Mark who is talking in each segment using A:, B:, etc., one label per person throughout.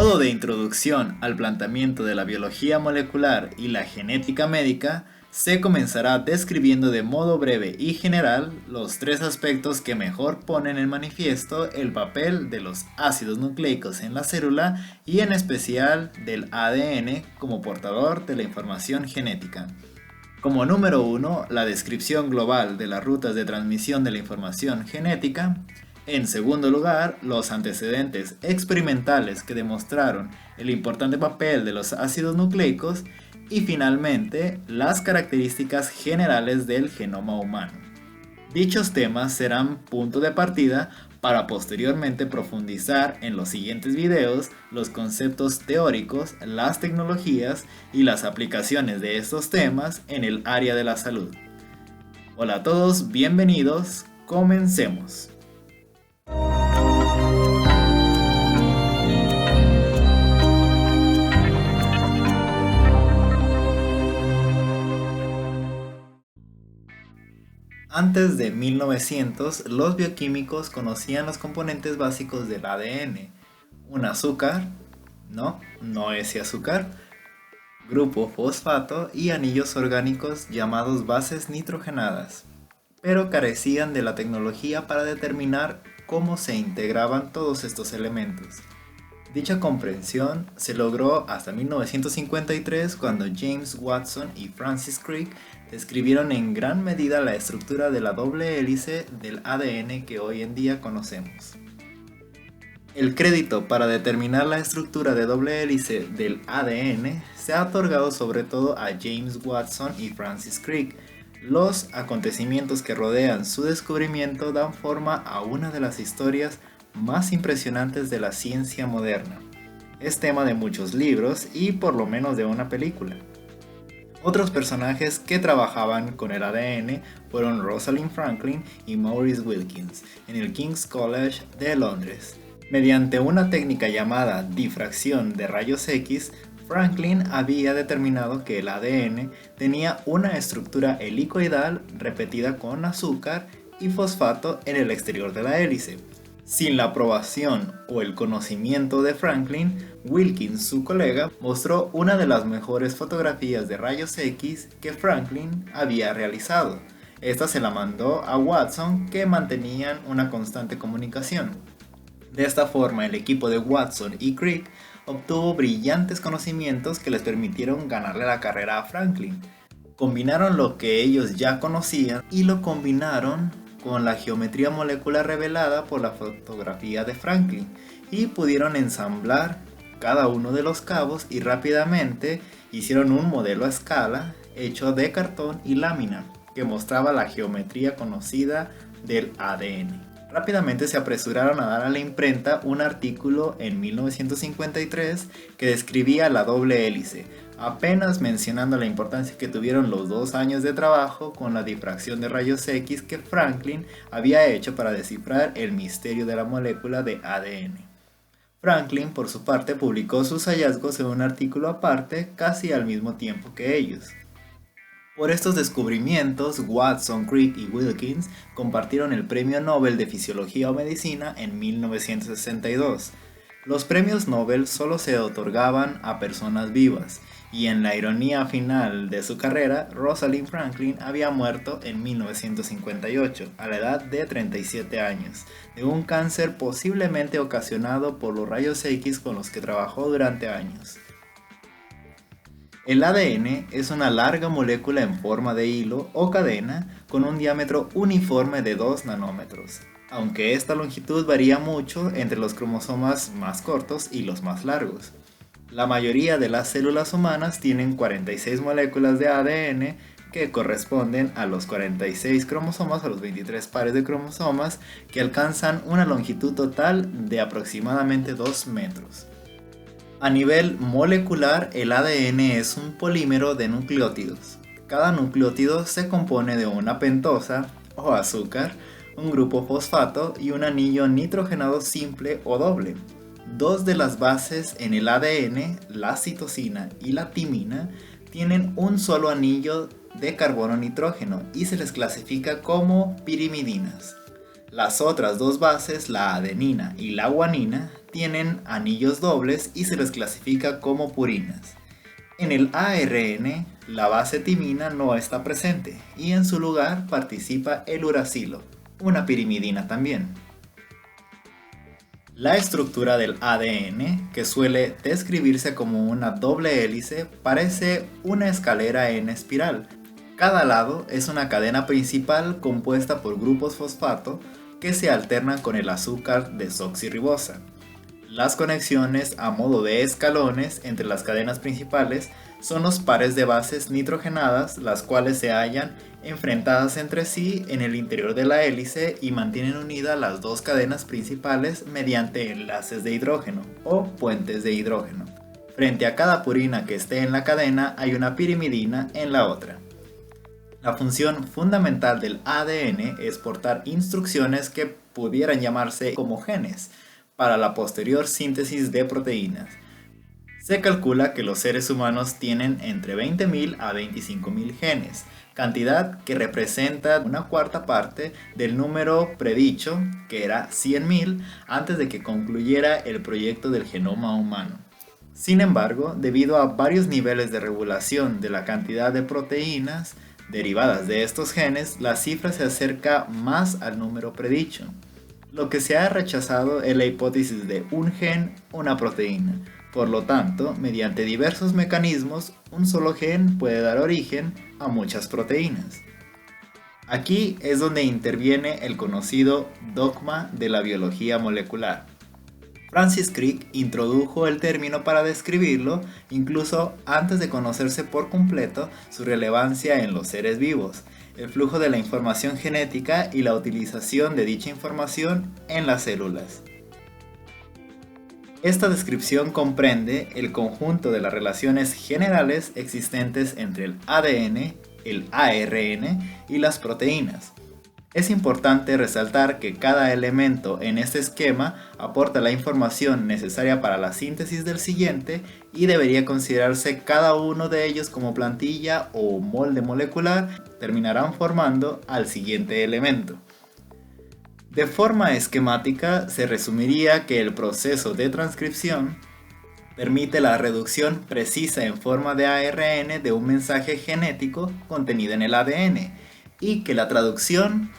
A: modo de introducción al planteamiento de la biología molecular y la genética médica, se comenzará describiendo de modo breve y general los tres aspectos que mejor ponen en manifiesto el papel de los ácidos nucleicos en la célula y en especial del ADN como portador de la información genética. Como número 1, la descripción global de las rutas de transmisión de la información genética. En segundo lugar, los antecedentes experimentales que demostraron el importante papel de los ácidos nucleicos. Y finalmente, las características generales del genoma humano. Dichos temas serán punto de partida para posteriormente profundizar en los siguientes videos los conceptos teóricos, las tecnologías y las aplicaciones de estos temas en el área de la salud. Hola a todos, bienvenidos, comencemos. Antes de 1900, los bioquímicos conocían los componentes básicos del ADN. Un azúcar, no ese azúcar, grupo fosfato y anillos orgánicos llamados bases nitrogenadas, pero carecían de la tecnología para determinar cómo se integraban todos estos elementos. Dicha comprensión se logró hasta 1953 cuando James Watson y Francis Crick describieron en gran medida la estructura de la doble hélice del ADN que hoy en día conocemos. El crédito para determinar la estructura de doble hélice del ADN se ha otorgado sobre todo a James Watson y Francis Crick. Los acontecimientos que rodean su descubrimiento dan forma a una de las historias más impresionantes de la ciencia moderna. Es tema de muchos libros y por lo menos de una película. Otros personajes que trabajaban con el ADN fueron Rosalind Franklin y Maurice Wilkins en el King's College de Londres. Mediante una técnica llamada difracción de rayos X, Franklin había determinado que el ADN tenía una estructura helicoidal repetida con azúcar y fosfato en el exterior de la hélice. Sin la aprobación o el conocimiento de Franklin, Wilkins, su colega, mostró una de las mejores fotografías de rayos X que Franklin había realizado. Esta se la mandó a Watson, que mantenían una constante comunicación. De esta forma, el equipo de Watson y Crick obtuvo brillantes conocimientos que les permitieron ganarle la carrera a Franklin. Combinaron lo que ellos ya conocían y lo combinaron con la geometría molecular revelada por la fotografía de Franklin y pudieron ensamblar cada uno de los cabos y rápidamente hicieron un modelo a escala hecho de cartón y lámina que mostraba la geometría conocida del ADN. Rápidamente se apresuraron a dar a la imprenta un artículo en 1953 que describía la doble hélice, apenas mencionando la importancia que tuvieron los 2 años de trabajo con la difracción de rayos X que Franklin había hecho para descifrar el misterio de la molécula de ADN. Franklin, por su parte, publicó sus hallazgos en un artículo aparte casi al mismo tiempo que ellos. Por estos descubrimientos, Watson, Crick y Wilkins compartieron el Premio Nobel de Fisiología o Medicina en 1962. Los premios Nobel solo se otorgaban a personas vivas, y en la ironía final de su carrera, Rosalind Franklin había muerto en 1958, a la edad de 37 años, de un cáncer posiblemente ocasionado por los rayos X con los que trabajó durante años. El ADN es una larga molécula en forma de hilo o cadena con un diámetro uniforme de 2 nanómetros, aunque esta longitud varía mucho entre los cromosomas más cortos y los más largos. La mayoría de las células humanas tienen 46 moléculas de ADN que corresponden a los 46 cromosomas o los 23 pares de cromosomas que alcanzan una longitud total de aproximadamente 2 metros. A nivel molecular, el ADN es un polímero de nucleótidos. Cada nucleótido se compone de una pentosa o azúcar, un grupo fosfato y un anillo nitrogenado simple o doble. 2 de las bases en el ADN, la citosina y la timina, tienen un solo anillo de carbono-nitrógeno y se les clasifica como pirimidinas. Las otras 2 bases, la adenina y la guanina, tienen anillos dobles y se les clasifica como purinas. En el ARN, la base timina no está presente y en su lugar participa el uracilo, una pirimidina también. La estructura del ADN, que suele describirse como una doble hélice, parece una escalera en espiral. Cada lado es una cadena principal compuesta por grupos fosfato que se alternan con el azúcar desoxirribosa. Las conexiones a modo de escalones entre las cadenas principales son los pares de bases nitrogenadas, las cuales se hallan enfrentadas entre sí en el interior de la hélice y mantienen unidas las dos cadenas principales mediante enlaces de hidrógeno o puentes de hidrógeno. Frente a cada purina que esté en la cadena hay una pirimidina en la otra. La función fundamental del ADN es portar instrucciones que pudieran llamarse como genes para la posterior síntesis de proteínas. Se calcula que los seres humanos tienen entre 20.000 a 25.000 genes, cantidad que representa una cuarta parte del número predicho, que era 100.000, antes de que concluyera el proyecto del genoma humano. Sin embargo, debido a varios niveles de regulación de la cantidad de proteínas derivadas de estos genes, la cifra se acerca más al número predicho. Lo que se ha rechazado es la hipótesis de un gen, una proteína. Por lo tanto, mediante diversos mecanismos, un solo gen puede dar origen a muchas proteínas. Aquí es donde interviene el conocido dogma de la biología molecular. Francis Crick introdujo el término para describirlo, incluso antes de conocerse por completo su relevancia en los seres vivos, el flujo de la información genética y la utilización de dicha información en las células. Esta descripción comprende el conjunto de las relaciones generales existentes entre el ADN, el ARN y las proteínas. Es importante resaltar que cada elemento en este esquema aporta la información necesaria para la síntesis del siguiente y debería considerarse cada uno de ellos como plantilla o molde molecular, terminarán formando al siguiente elemento. De forma esquemática, se resumiría que el proceso de transcripción permite la reducción precisa en forma de ARN de un mensaje genético contenido en el ADN y que la traducción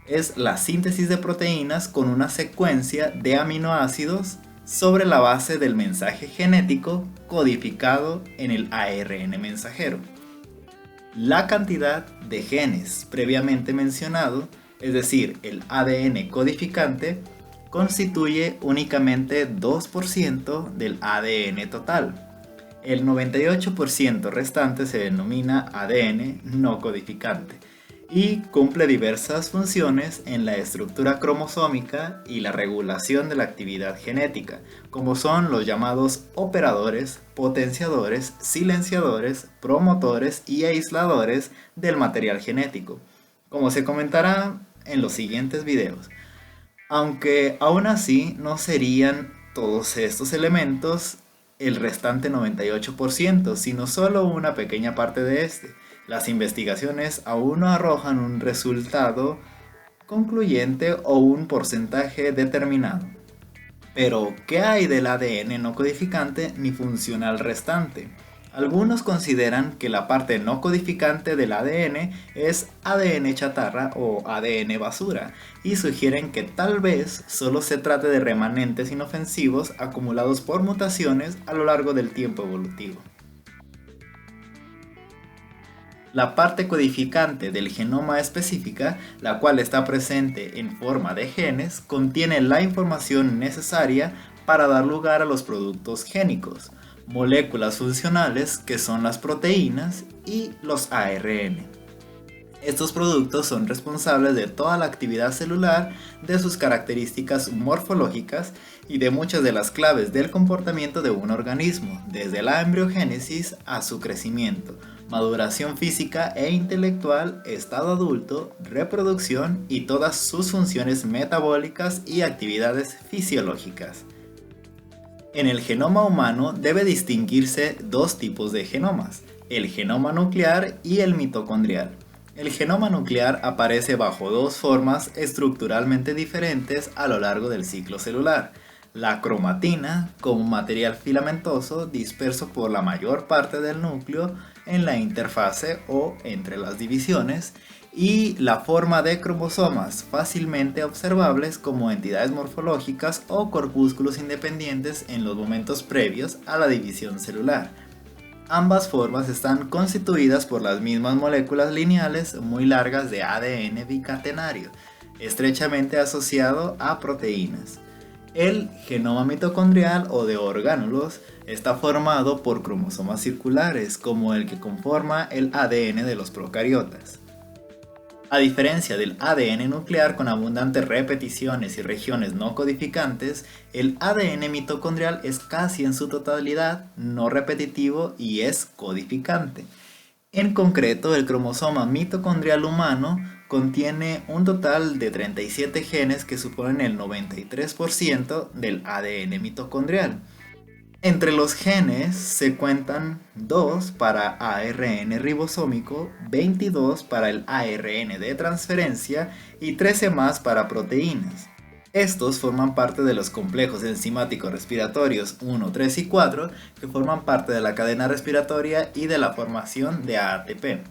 A: es la síntesis de proteínas con una secuencia de aminoácidos sobre la base del mensaje genético codificado en el ARN mensajero. La cantidad de genes previamente mencionado, es decir, el ADN codificante, constituye únicamente 2% del ADN total. El 98% restante se denomina ADN no codificante y cumple diversas funciones en la estructura cromosómica y la regulación de la actividad genética, como son los llamados operadores, potenciadores, silenciadores, promotores y aisladores del material genético, como se comentará en los siguientes videos. Aunque aún así no serían todos estos elementos el restante 98%, sino solo una pequeña parte de este. Las investigaciones aún no arrojan un resultado concluyente o un porcentaje determinado. Pero, ¿qué hay del ADN no codificante ni funcional restante? Algunos consideran que la parte no codificante del ADN es ADN chatarra o ADN basura y sugieren que tal vez solo se trate de remanentes inofensivos acumulados por mutaciones a lo largo del tiempo evolutivo. La parte codificante del genoma específica, la cual está presente en forma de genes, contiene la información necesaria para dar lugar a los productos génicos, moléculas funcionales que son las proteínas y los ARN. Estos productos son responsables de toda la actividad celular, de sus características morfológicas y de muchas de las claves del comportamiento de un organismo, desde la embriogénesis a su crecimiento, maduración física e intelectual, estado adulto, reproducción y todas sus funciones metabólicas y actividades fisiológicas. En el genoma humano debe distinguirse dos tipos de genomas, el genoma nuclear y el mitocondrial. El genoma nuclear aparece bajo dos formas estructuralmente diferentes a lo largo del ciclo celular. la cromatina como material filamentoso disperso por la mayor parte del núcleo en la interfase o entre las divisiones, y la forma de cromosomas fácilmente observables como entidades morfológicas o corpúsculos independientes en los momentos previos a la división celular. Ambas formas están constituidas por las mismas moléculas lineales muy largas de ADN bicatenario, estrechamente asociado a proteínas. El genoma mitocondrial o de orgánulos está formado por cromosomas circulares, como el que conforma el ADN de los procariotas. A diferencia del ADN nuclear con abundantes repeticiones y regiones no codificantes, el ADN mitocondrial es casi en su totalidad no repetitivo y es codificante. En concreto, el cromosoma mitocondrial humano contiene un total de 37 genes que suponen el 93% del ADN mitocondrial. Entre los genes se cuentan 2 para ARN ribosómico, 22 para el ARN de transferencia y 13 más para proteínas. Estos forman parte de los complejos enzimáticos respiratorios 1, 3 y 4, que forman parte de la cadena respiratoria y de la formación de ATP.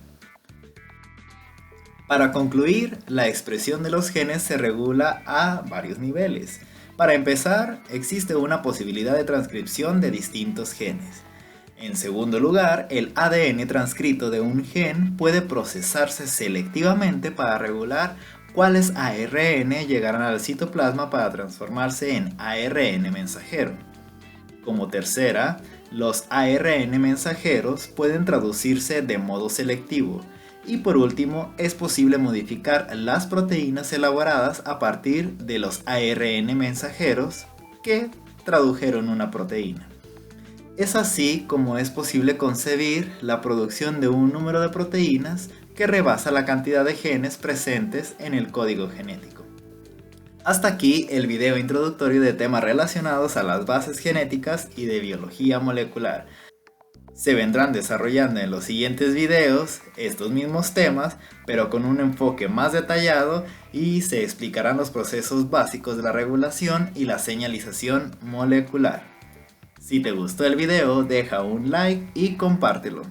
A: Para concluir, la expresión de los genes se regula a varios niveles. Para empezar, existe una posibilidad de transcripción de distintos genes. En segundo lugar, el ADN transcrito de un gen puede procesarse selectivamente para regular cuáles ARN llegarán al citoplasma para transformarse en ARN mensajero. Como tercera, los ARN mensajeros pueden traducirse de modo selectivo. Y por último, es posible modificar las proteínas elaboradas a partir de los ARN mensajeros que tradujeron una proteína. Es así como es posible concebir la producción de un número de proteínas que rebasa la cantidad de genes presentes en el código genético. Hasta aquí el video introductorio de temas relacionados a las bases genéticas y de biología molecular. Se vendrán desarrollando en los siguientes videos estos mismos temas, pero con un enfoque más detallado, y se explicarán los procesos básicos de la regulación y la señalización molecular. Si te gustó el video, deja un like y compártelo.